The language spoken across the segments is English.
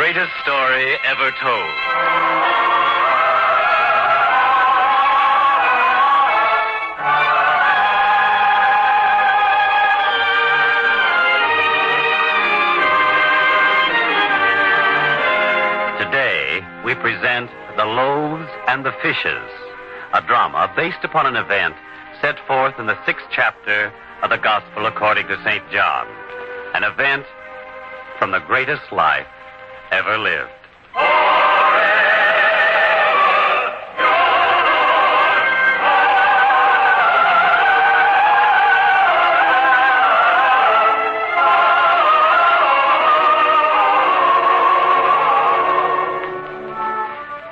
greatest story ever told. Today, we present The Loaves and the Fishes, a drama based upon an event set forth in the 6th chapter of the Gospel according to St. John, an event from the greatest life ever lived.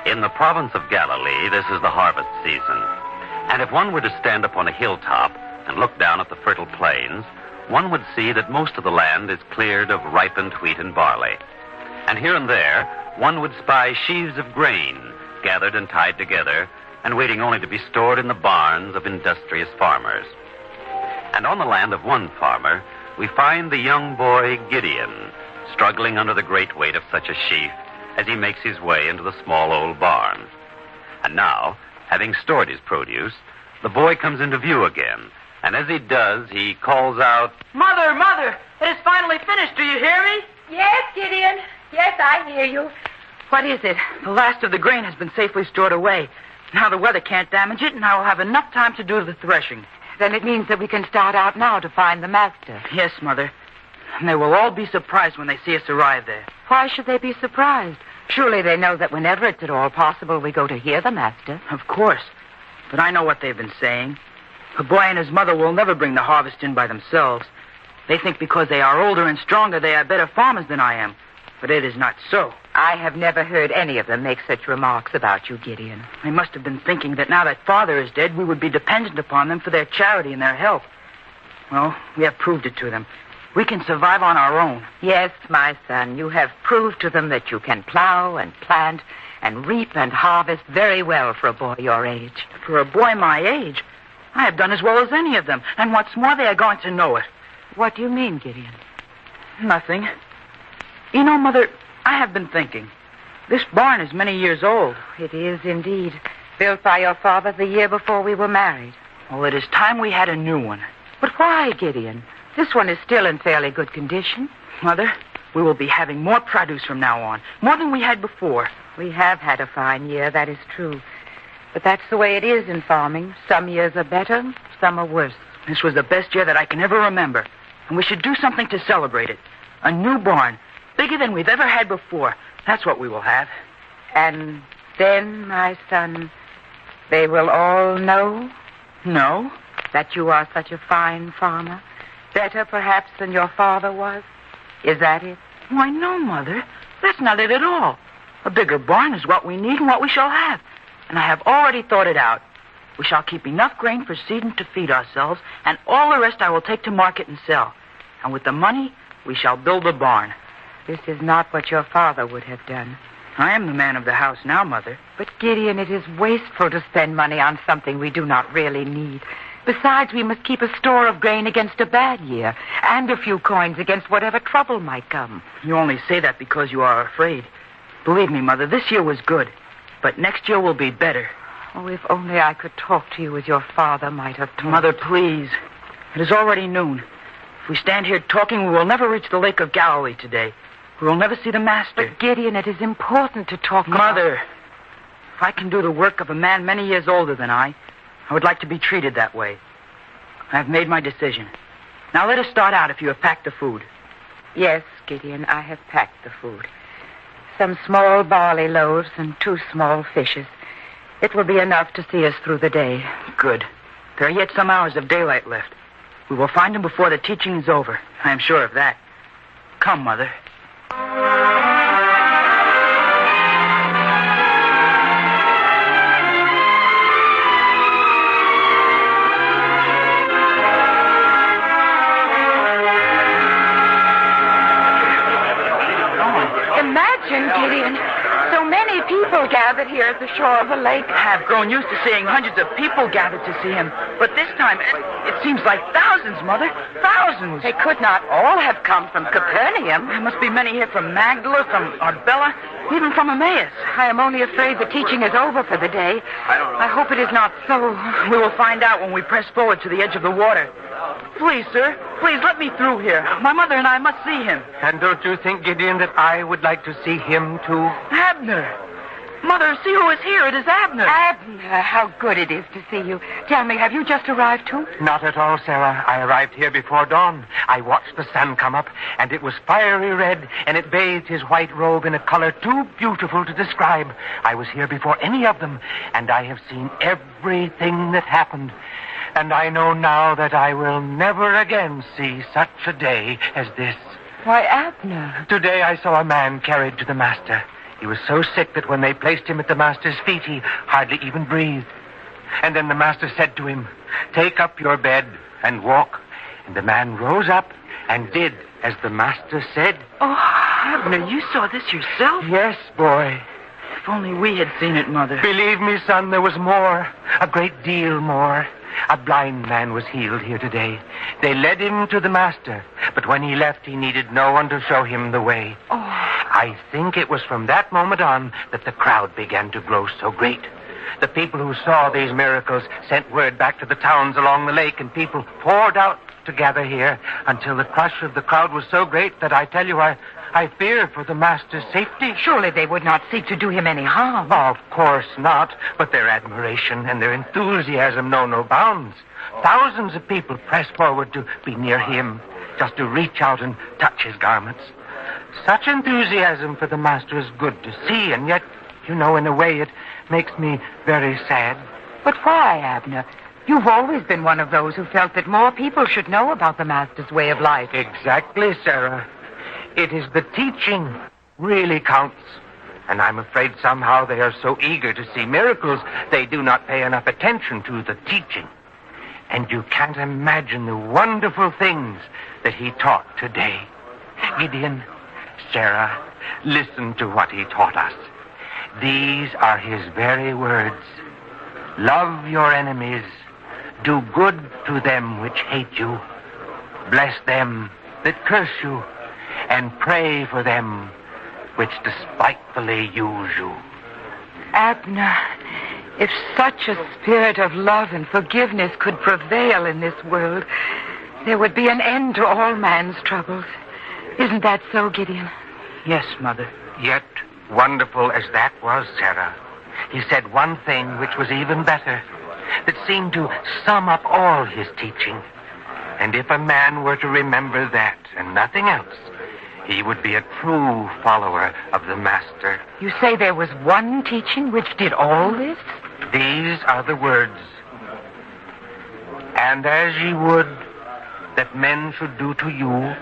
In the province of Galilee, this is the harvest season. And if one were to stand upon a hilltop and look down at the fertile plains, one would see that most of the land is cleared of ripened wheat and barley. And here and there, one would spy sheaves of grain gathered and tied together and waiting only to be stored in the barns of industrious farmers. And on the land of one farmer, we find the young boy Gideon struggling under the great weight of such a sheaf as he makes his way into the small old barn. And now, having stored his produce, the boy comes into view again, and as he does, he calls out, Mother, Mother, it is finally finished. Do you hear me? Yes, Gideon. Yes, I hear you. What is it? The last of the grain has been safely stored away. Now the weather can't damage it, and I will have enough time to do the threshing. Then it means that we can start out now to find the master. Yes, Mother. And they will all be surprised when they see us arrive there. Why should they be surprised? Surely they know that whenever it's at all possible, we go to hear the master. Of course. But I know what they've been saying. The boy and his mother will never bring the harvest in by themselves. They think because they are older and stronger, they are better farmers than I am. But it is not so. I have never heard any of them make such remarks about you, Gideon. They must have been thinking that now that Father is dead, we would be dependent upon them for their charity and their help. Well, we have proved it to them. We can survive on our own. Yes, my son, you have proved to them that you can plow and plant and reap and harvest very well for a boy your age. For a boy my age, I have done as well as any of them. And what's more, they are going to know it. What do you mean, Gideon? Nothing. You know, Mother, I have been thinking. This barn is many years old. It is indeed. Built by your father the year before we were married. Well, it is time we had a new one. But why, Gideon? This one is still in fairly good condition. Mother, we will be having more produce from now on. More than we had before. We have had a fine year, that is true. But that's the way it is in farming. Some years are better, some are worse. This was the best year that I can ever remember. And we should do something to celebrate it. A new barn, bigger than we've ever had before. That's what we will have. And then, my son, they will all know? No. That you are such a fine farmer? Better, perhaps, than your father was? Is that it? Why, no, Mother. That's not it at all. A bigger barn is what we need and what we shall have. And I have already thought it out. We shall keep enough grain for seed and to feed ourselves, and all the rest I will take to market and sell. And with the money, we shall build a barn. This is not what your father would have done. I am the man of the house now, Mother. But, Gideon, it is wasteful to spend money on something we do not really need. Besides, we must keep a store of grain against a bad year, and a few coins against whatever trouble might come. You only say that because you are afraid. Believe me, Mother, this year was good, but next year will be better. Oh, if only I could talk to you as your father might have talked. Mother, please. It is already noon. If we stand here talking, we will never reach the Lake of Galilee today. We will never see the Master. But, Gideon, it is important to talk Mother, if I can do the work of a man many years older than I would like to be treated that way. I have made my decision. Now let us start out if you have packed the food. Yes, Gideon, I have packed the food. Some small barley loaves and 2 small fishes. It will be enough to see us through the day. Good. There are yet some hours of daylight left. We will find him before the teaching is over. I am sure of that. Come, Mother. Imagine, Gideon, so many people gathered here at the shore of the lake. I've grown used to seeing hundreds of people gathered to see him. But this time, it seems like thousands, Mother. Thousands. They could not all have come from Capernaum. There must be many here from Magdala, from Arbella, even from Emmaus. I am only afraid the teaching is over for the day. I hope it is not so. We will find out when we press forward to the edge of the water. Please, sir, please let me through here. My mother and I must see him. And don't you think, Gideon, that I would like to see him, too? Abner. Mother, see who is here. It is Abner. Abner, how good it is to see you. Tell me, have you just arrived, too? Not at all, Sarah. I arrived here before dawn. I watched the sun come up, and it was fiery red, and it bathed his white robe in a color too beautiful to describe. I was here before any of them, and I have seen everything that happened. And I know now that I will never again see such a day as this. Why, Abner. Today I saw a man carried to the master. He was so sick that when they placed him at the master's feet, he hardly even breathed. And then the master said to him, "Take up your bed and walk." And the man rose up and did as the master said. Oh, Abner, you saw this yourself? Yes, boy. If only we had seen it, Mother. Believe me, son, there was more. A great deal more. A blind man was healed here today. They led him to the master, but when he left, he needed no one to show him the way. Oh. I think it was from that moment on that the crowd began to grow so great. The people who saw these miracles sent word back to the towns along the lake, and people poured out to gather here until the crush of the crowd was so great that I tell you, I fear for the master's safety. Surely they would not seek to do him any harm. Oh, of course not, but their admiration and their enthusiasm know no bounds. Thousands of people press forward to be near him, just to reach out and touch his garments. Such enthusiasm for the master is good to see, and yet, you know, in a way it makes me very sad. But why, Abner? You've always been one of those who felt that more people should know about the master's way of life. Exactly, Sarah. It is the teaching really counts. And I'm afraid somehow they are so eager to see miracles, they do not pay enough attention to the teaching. And you can't imagine the wonderful things that he taught today. Gideon, Sarah, listen to what he taught us. These are his very words. Love your enemies. Do good to them which hate you. Bless them that curse you. And pray for them which despitefully use you. Abner, if such a spirit of love and forgiveness could prevail in this world, there would be an end to all man's troubles. Isn't that so, Gideon? Yes, Mother. Yet, wonderful as that was, Sarah, he said one thing which was even better, that seemed to sum up all his teaching. And if a man were to remember that and nothing else, he would be a true follower of the Master. You say there was one teaching which did all this? These are the words. And as ye would that men should do to you,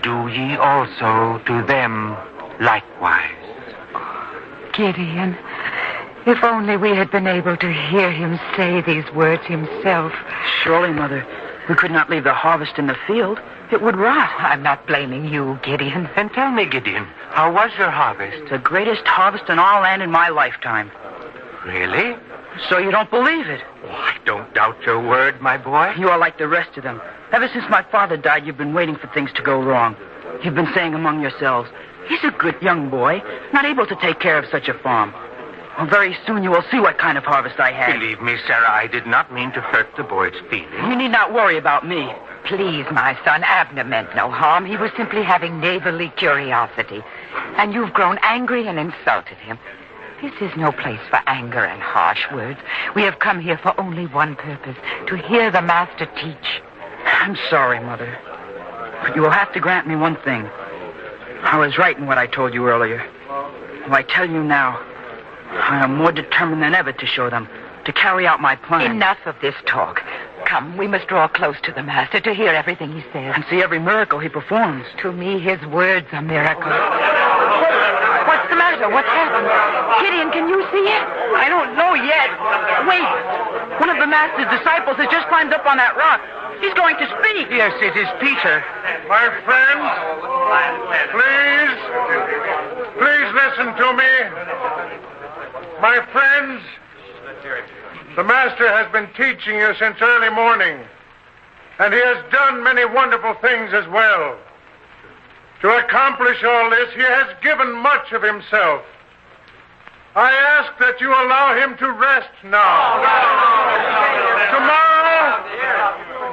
do ye also to them likewise. Gideon, if only we had been able to hear him say these words himself. Surely, Mother, we could not leave the harvest in the field. It would rot. I'm not blaming you, Gideon. And tell me, Gideon, how was your harvest? The greatest harvest in our land in my lifetime. Really? So you don't believe it? Oh, I don't doubt your word, my boy. You are like the rest of them. Ever since my father died, you've been waiting for things to go wrong. You've been saying among yourselves, he's a good young boy, not able to take care of such a farm. Well, very soon you will see what kind of harvest I had. Believe me, Sarah, I did not mean to hurt the boy's feelings. You need not worry about me. Please, my son, Abner meant no harm. He was simply having neighborly curiosity. And you've grown angry and insulted him. This is no place for anger and harsh words. We have come here for only one purpose, to hear the Master teach. I'm sorry, Mother. But you will have to grant me one thing. I was right in what I told you earlier. Well, I tell you now, I am more determined than ever to show them, to carry out my plan. Enough of this talk. Come, we must draw close to the Master to hear everything he says. And see every miracle he performs. To me, his words are miracles. What's the matter? What's happened? Gideon, can you see it? I don't know yet. Wait. One of the Master's disciples has just climbed up on that rock. He's going to speak. Yes, it is Peter. My friends, please, Please listen to me. My friends, the Master has been teaching you since early morning, and he has done many wonderful things as well. To accomplish all this, he has given much of himself. I ask that you allow him to rest now.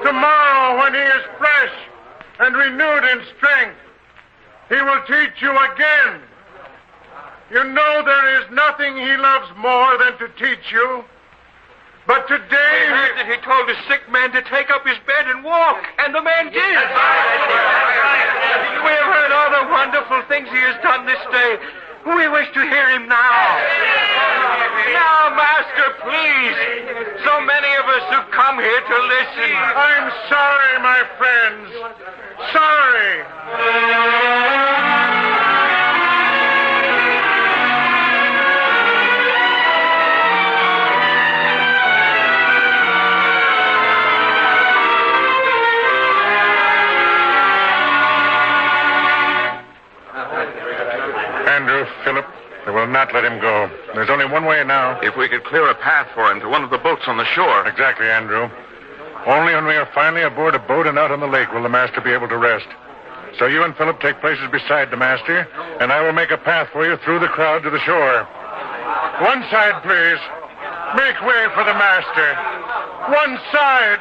Tomorrow, when he is fresh and renewed in strength, he will teach you again. You know there is nothing he loves more than to teach you. But today... I heard that he told a sick man to take up his bed and walk, and the man did. We have heard all the wonderful things he has done this day. We wish to hear him now. Now, Master, please. So many of us who come here to listen. I'm sorry, my friends. Sorry. Andrew, Philip, they will not let him go. There's only one way now. If we could clear a path for him to one of the boats on the shore. Exactly, Andrew. Only when we are finally aboard a boat and out on the lake will the Master be able to rest. So you and Philip take places beside the Master, and I will make a path for you through the crowd to the shore. One side, please. Make way for the Master. One side.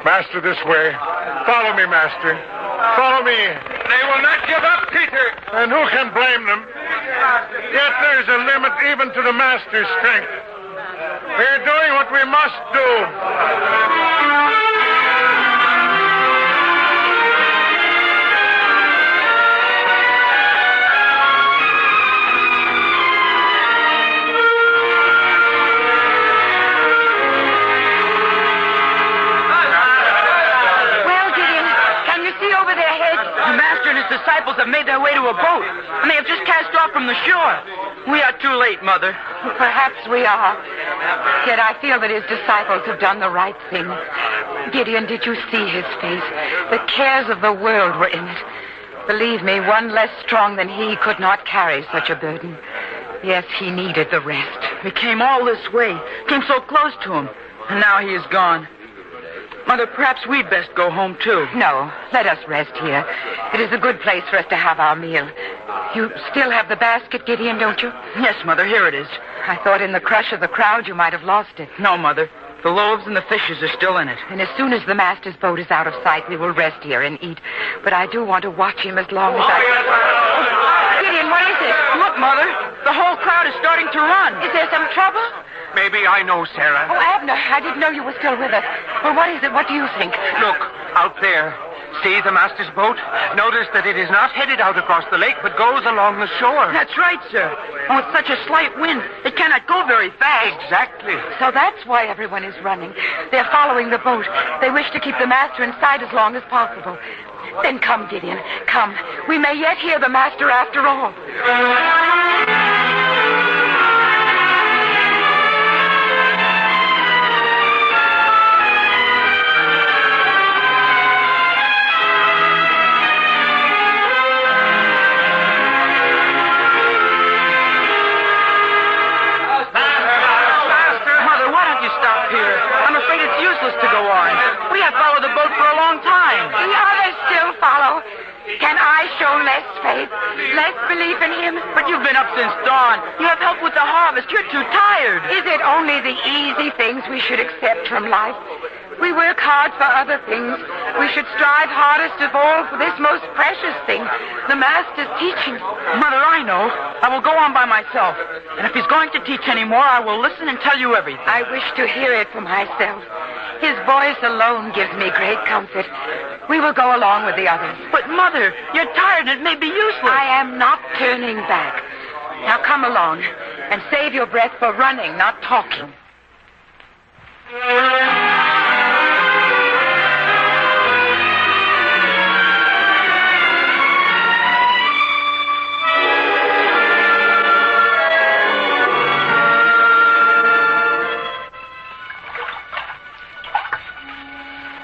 Master, this way. Follow me, Master. Follow me. They will not give up, Peter. And who can blame them? Yet there's a limit even to the Master's strength. We're doing what we must do. Disciples have made their way to a boat, and they have just cast off from the shore. We are too late, Mother. Perhaps we are. Yet I feel that his disciples have done the right thing. Gideon, did you see his face? The cares of the world were in it. Believe me, one less strong than he could not carry such a burden. Yes, he needed the rest. We came all this way, came so close to him, and now he is gone. Mother, perhaps we'd best go home, too. No, let us rest here. It is a good place for us to have our meal. You still have the basket, Gideon, don't you? Yes, Mother, here it is. I thought in the crush of the crowd you might have lost it. No, Mother. The loaves and the fishes are still in it. And as soon as the Master's boat is out of sight, we will rest here and eat. But I do want to watch him as long as I... Gideon, what is it? Look, Mother. The whole crowd is starting to run. Is there some trouble? Maybe I know, Sarah. Oh, Abner, I didn't know you were still with us. Well, what is it? What do you think? Look, out there. See the Master's boat? Notice that it is not headed out across the lake, but goes along the shore. That's right, sir. And with such a slight wind, it cannot go very fast. Exactly. So that's why everyone is running. They're following the boat. They wish to keep the Master in sight as long as possible. Then come, Gideon. Come. We may yet hear the Master after all. To go on. We have followed the boat for a long time. The others still follow. Can I show less faith, less belief in him? But you've been up since dawn. You have helped with the harvest. You're too tired. Is it only the easy things we should accept from life? We work hard for other things. We should strive hardest of all for this most precious thing, the Master's teaching. Mother, I know. I will go on by myself. And if he's going to teach any more, I will listen and tell you everything. I wish to hear it for myself. His voice alone gives me great comfort. We will go along with the others. But, Mother, you're tired and it may be useless. I am not turning back. Now come along and save your breath for running, not talking.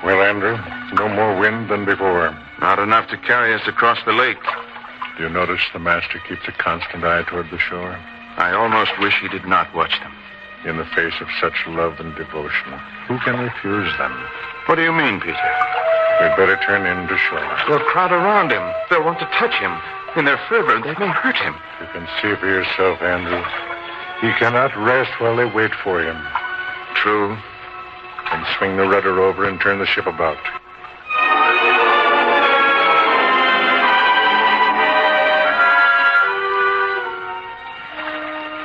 Well, Andrew, no more wind than before. Not enough to carry us across the lake. Do you notice the master keeps a constant eye toward the shore? I almost wish he did not watch them. In the face of such love and devotion, who can refuse them? What do you mean, Peter? We'd better turn in to shore. They'll crowd around him. They'll want to touch him. In their fervor, they may hurt him. You can see for yourself, Andrew. He cannot rest while they wait for him. True. Then swing the rudder over and turn the ship about.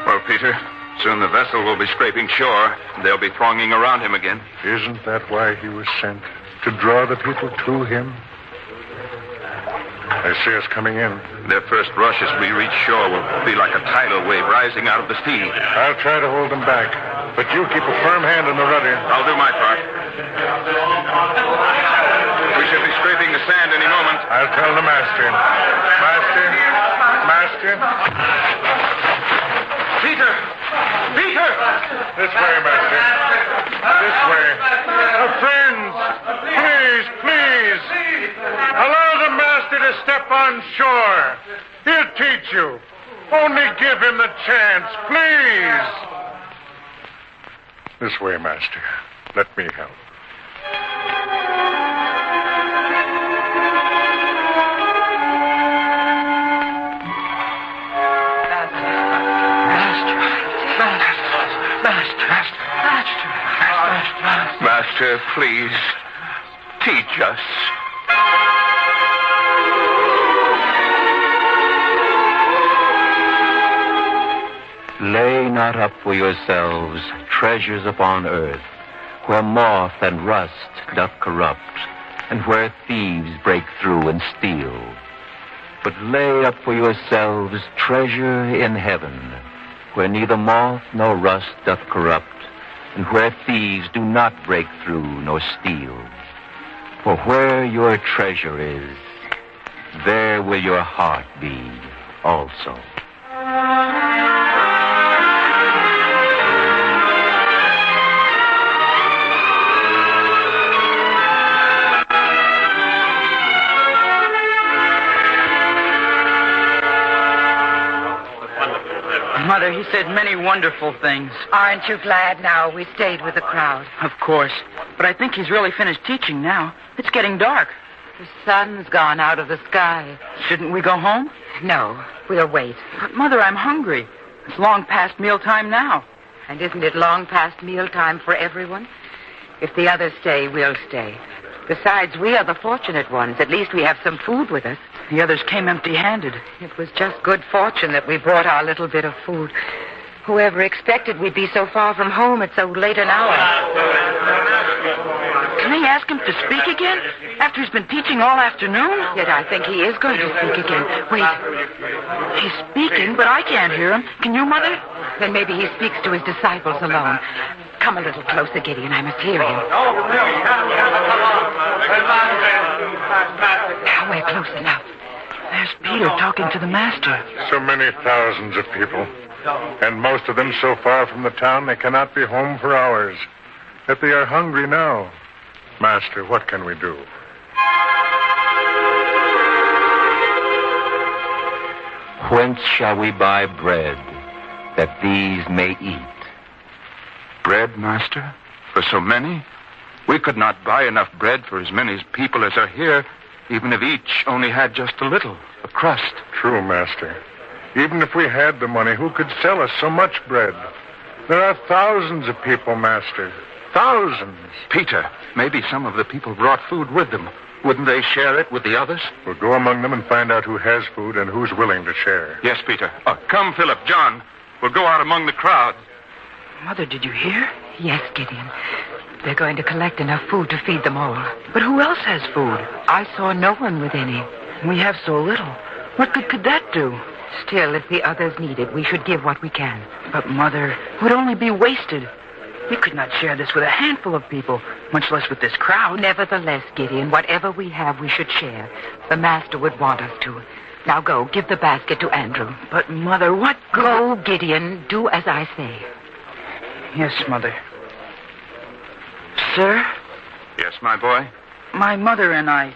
Well, Peter, soon the vessel will be scraping shore. They'll be thronging around him again. Isn't that why he was sent? To draw the people to him? I see us coming in. Their first rush as we reach shore will be like a tidal wave rising out of the sea. I'll try to hold them back, but you keep a firm hand on the rudder. I'll do my part. We should be scraping the sand any moment. I'll tell the master. Master. Peter! Peter! This way, master. This way. Friends, please. Allow the master to step on shore. He'll teach you. Only give him the chance, please. This way, master. Let me help. Master, please, teach us. Lay not up for yourselves treasures upon earth, where moth and rust doth corrupt, and where thieves break through and steal. But lay up for yourselves treasure in heaven, where neither moth nor rust doth corrupt, and where thieves do not break through nor steal. For where your treasure is, there will your heart be also. Mother, he said many wonderful things. Aren't you glad now we stayed with the crowd? Of course. But I think he's really finished teaching now. It's getting dark. The sun's gone out of the sky. Shouldn't we go home? No, we'll wait. But, Mother, I'm hungry. It's long past mealtime now. And isn't it long past mealtime for everyone? If the others stay, we'll stay. Besides, we are the fortunate ones. At least we have some food with us. The others came empty-handed. It was just good fortune that we brought our little bit of food. Whoever expected we'd be so far from home at so late an hour? Can I ask him to speak again? After he's been teaching all afternoon? Yet I think he is going to speak again. Wait. He's speaking, but I can't hear him. Can you, Mother? Then maybe he speaks to his disciples alone. Come a little closer, Gideon. I must hear him. Now we're close enough. There's Peter talking to the master. So many thousands of people. And most of them so far from the town they cannot be home for hours. Yet they are hungry now. Master, what can we do? Whence shall we buy bread that these may eat? Bread, Master? For so many? We could not buy enough bread for as many people as are here, even if each only had just a little, a crust. True, Master. Even if we had the money, who could sell us so much bread? There are thousands of people, Master. Thousands. Peter, maybe some of the people brought food with them. Wouldn't they share it with the others? We'll go among them and find out who has food and who's willing to share. Yes, Peter. Come, Philip, John. We'll go out among the crowd. Mother, did you hear? Yes, Gideon. They're going to collect enough food to feed them all. But who else has food? I saw no one with any. We have so little. What good could that do? Still, if the others need it, we should give what we can. But, Mother, it would only be wasted. We could not share this with a handful of people, much less with this crowd. Nevertheless, Gideon, whatever we have, we should share. The master would want us to. Now go, give the basket to Andrew. But, Mother, what... Go, Gideon. Do as I say. Yes, Mother. Sir? Yes, my boy? My mother and I,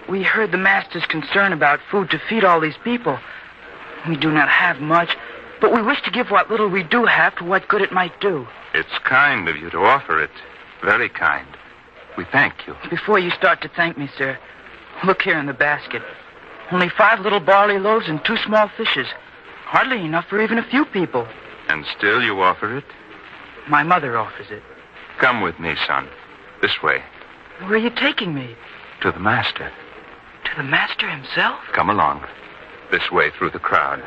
We heard the master's concern about food to feed all these people. We do not have much, but we wish to give what little we do have for what good it might do. It's kind of you to offer it. Very kind. We thank you. Before you start to thank me, sir, look here in the basket. Only 5 little barley loaves and 2 small fishes. Hardly enough for even a few people. And still you offer it? My mother offers it. Come with me, son. This way. Where are you taking me? To the master. To the master himself? Come along. This way through the crowd.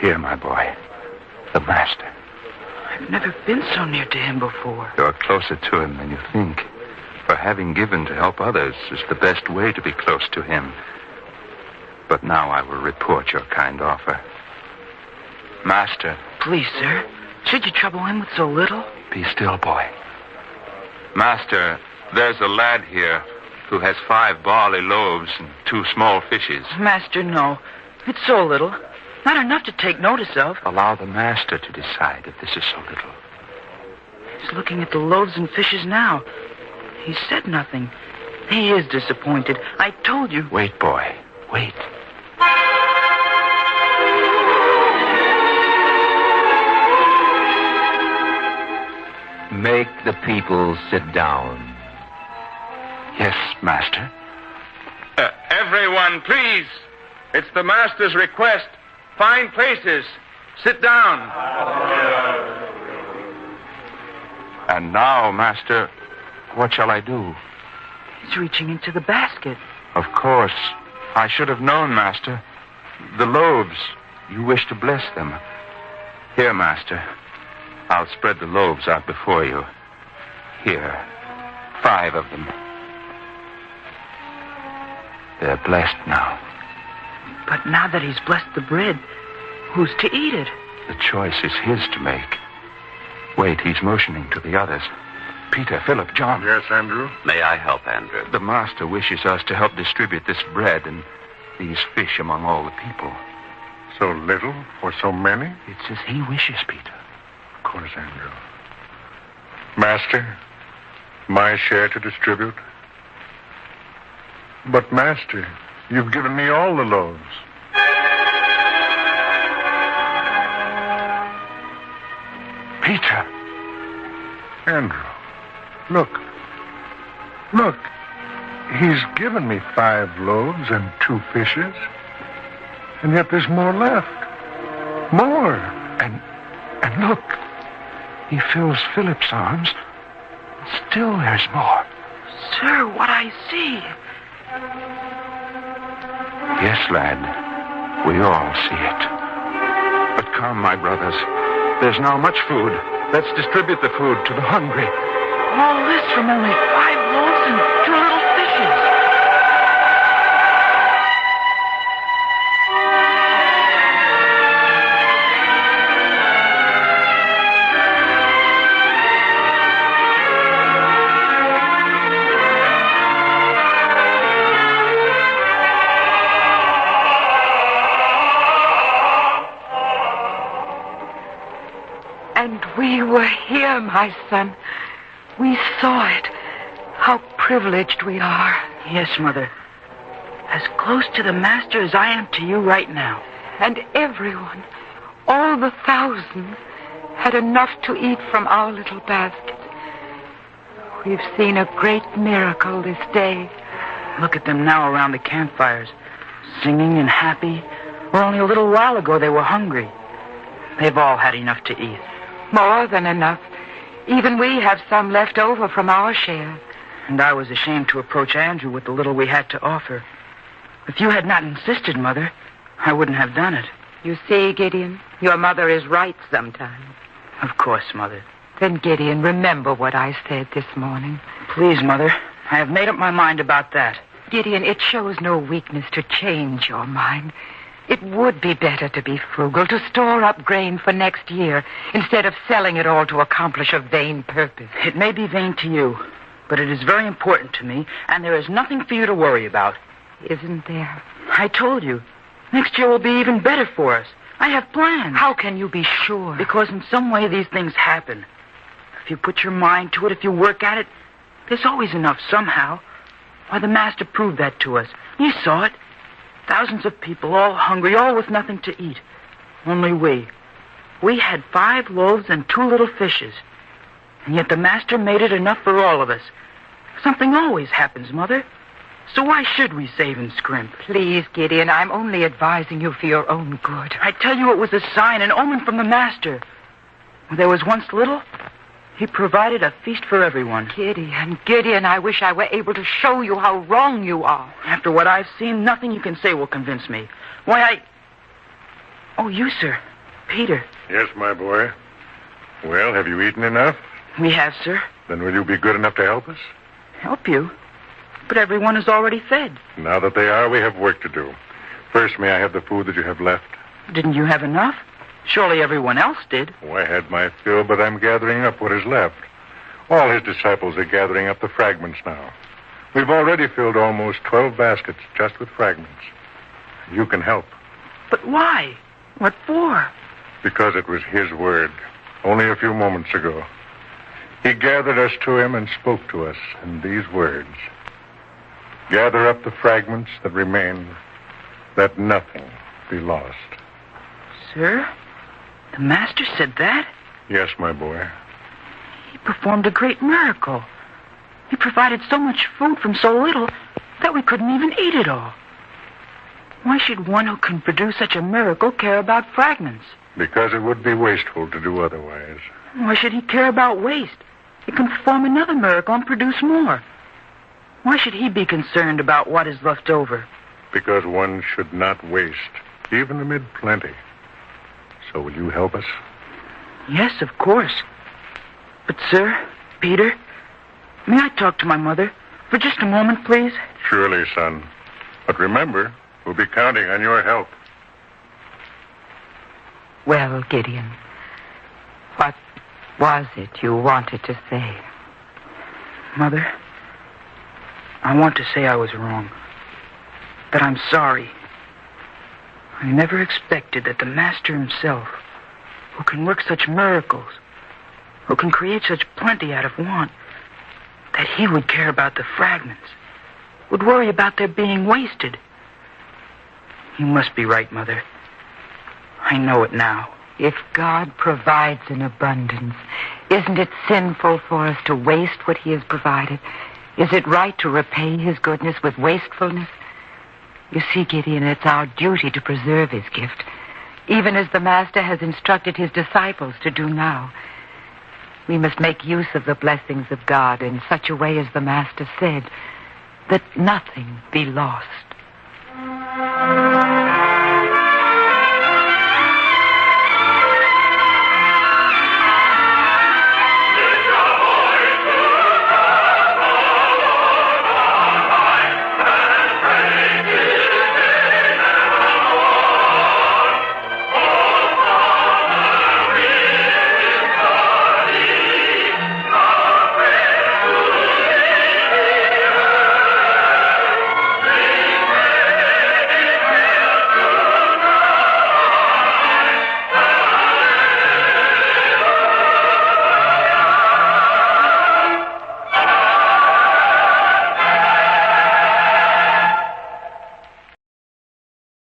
Here, my boy. The master. I've never been so near to him before. You're closer to him than you think. For having given to help others is the best way to be close to him. But now I will report your kind offer. Master. Please, sir. Should you trouble him with so little? Be still, boy. Master, there's a lad here who has 5 barley loaves and 2 small fishes. Master, no. It's so little. Not enough to take notice of. Allow the master to decide if this is so little. He's looking at the loaves and fishes now. He said nothing. He is disappointed. I told you. Wait, boy. Wait. Make the people sit down. Yes, master. Everyone, please. It's the master's request. Find places. Sit down. And now, master, what shall I do? He's reaching into the basket. Of course. I should have known, master. The loaves. You wish to bless them. Here, master. I'll spread the loaves out before you. Here. 5 of them. They're blessed now. But now that he's blessed the bread, who's to eat it? The choice is his to make. Wait, he's motioning to the others. Peter, Philip, John. Yes, Andrew? May I help, Andrew? The master wishes us to help distribute this bread and these fish among all the people. So little for so many? It's as he wishes, Peter. Of course, Andrew. Master, my share to distribute? But, Master, you've given me all the loaves. Peter. Andrew, look. Look. He's given me 5 loaves and 2 fishes. And yet there's more left. More. And look. He fills Philip's arms. Still there's more. Sir, what I see. Yes, lad. We all see it. But come, my brothers. There's now much food. Let's distribute the food to the hungry. All this from only 5 loaves and 2 little fishes. And we were here, my son. We saw it. How privileged we are. Yes, Mother. As close to the Master as I am to you right now. And everyone, all the thousands, had enough to eat from our little basket. We've seen a great miracle this day. Look at them now around the campfires, singing and happy. Where only a little while ago they were hungry. They've all had enough to eat. More than enough. Even we have some left over from our share. And I was ashamed to approach Andrew with the little we had to offer. If you had not insisted, Mother, I wouldn't have done it. You see, Gideon, your mother is right sometimes. Of course, Mother. Then, Gideon, remember what I said this morning. Please, Mother. I have made up my mind about that. Gideon, it shows no weakness to change your mind. It would be better to be frugal, to store up grain for next year, instead of selling it all to accomplish a vain purpose. It may be vain to you, but it is very important to me, and there is nothing for you to worry about. Isn't there? I told you. Next year will be even better for us. I have plans. How can you be sure? Because in some way these things happen. A If you put your mind to it, if you work at it, there's always enough somehow. Why, the Master proved that to us. You saw it. Thousands of people, all hungry, all with nothing to eat. Only we had 5 loaves and 2 little fishes. And yet the Master made it enough for all of us. Something always happens, Mother. So why should we save and scrimp? Please, Gideon, I'm only advising you for your own good. I tell you, it was a sign, an omen from the Master. When there was once little, he provided a feast for everyone. Gideon, I wish I were able to show you how wrong you are. After what I've seen, nothing you can say will convince me. Why, Oh, you, sir. Peter. Yes, my boy. Well, have you eaten enough? We have, sir. Then will you be good enough to help us? Help you? But everyone is already fed. Now that they are, we have work to do. First, may I have the food that you have left? Didn't you have enough? Surely everyone else did. Oh, I had my fill, but I'm gathering up what is left. All his disciples are gathering up the fragments now. We've already filled almost 12 baskets just with fragments. You can help. But why? What for? Because it was his word, only a few moments ago. He gathered us to him and spoke to us in these words. Gather up the fragments that remain, that nothing be lost. Sir, the Master said that? Yes, my boy. He performed a great miracle. He provided so much food from so little that we couldn't even eat it all. Why should one who can produce such a miracle care about fragments? Because it would be wasteful to do otherwise. Why should he care about waste? He can perform another miracle and produce more. Why should he be concerned about what is left over? Because one should not waste, even amid plenty. So will you help us? Yes, of course. But, sir, Peter, may I talk to my mother for just a moment, please? Surely, son. But remember, we'll be counting on your help. Well, Gideon, what was it you wanted to say? Mother, I want to say I was wrong. That I'm sorry. I never expected that the Master himself, who can work such miracles, who can create such plenty out of want, that he would care about the fragments, would worry about their being wasted. You must be right, Mother. I know it now. If God provides in abundance, isn't it sinful for us to waste what he has provided? Is it right to repay his goodness with wastefulness? You see, Gideon, it's our duty to preserve his gift, even as the Master has instructed his disciples to do now. We must make use of the blessings of God in such a way as the Master said, that nothing be lost.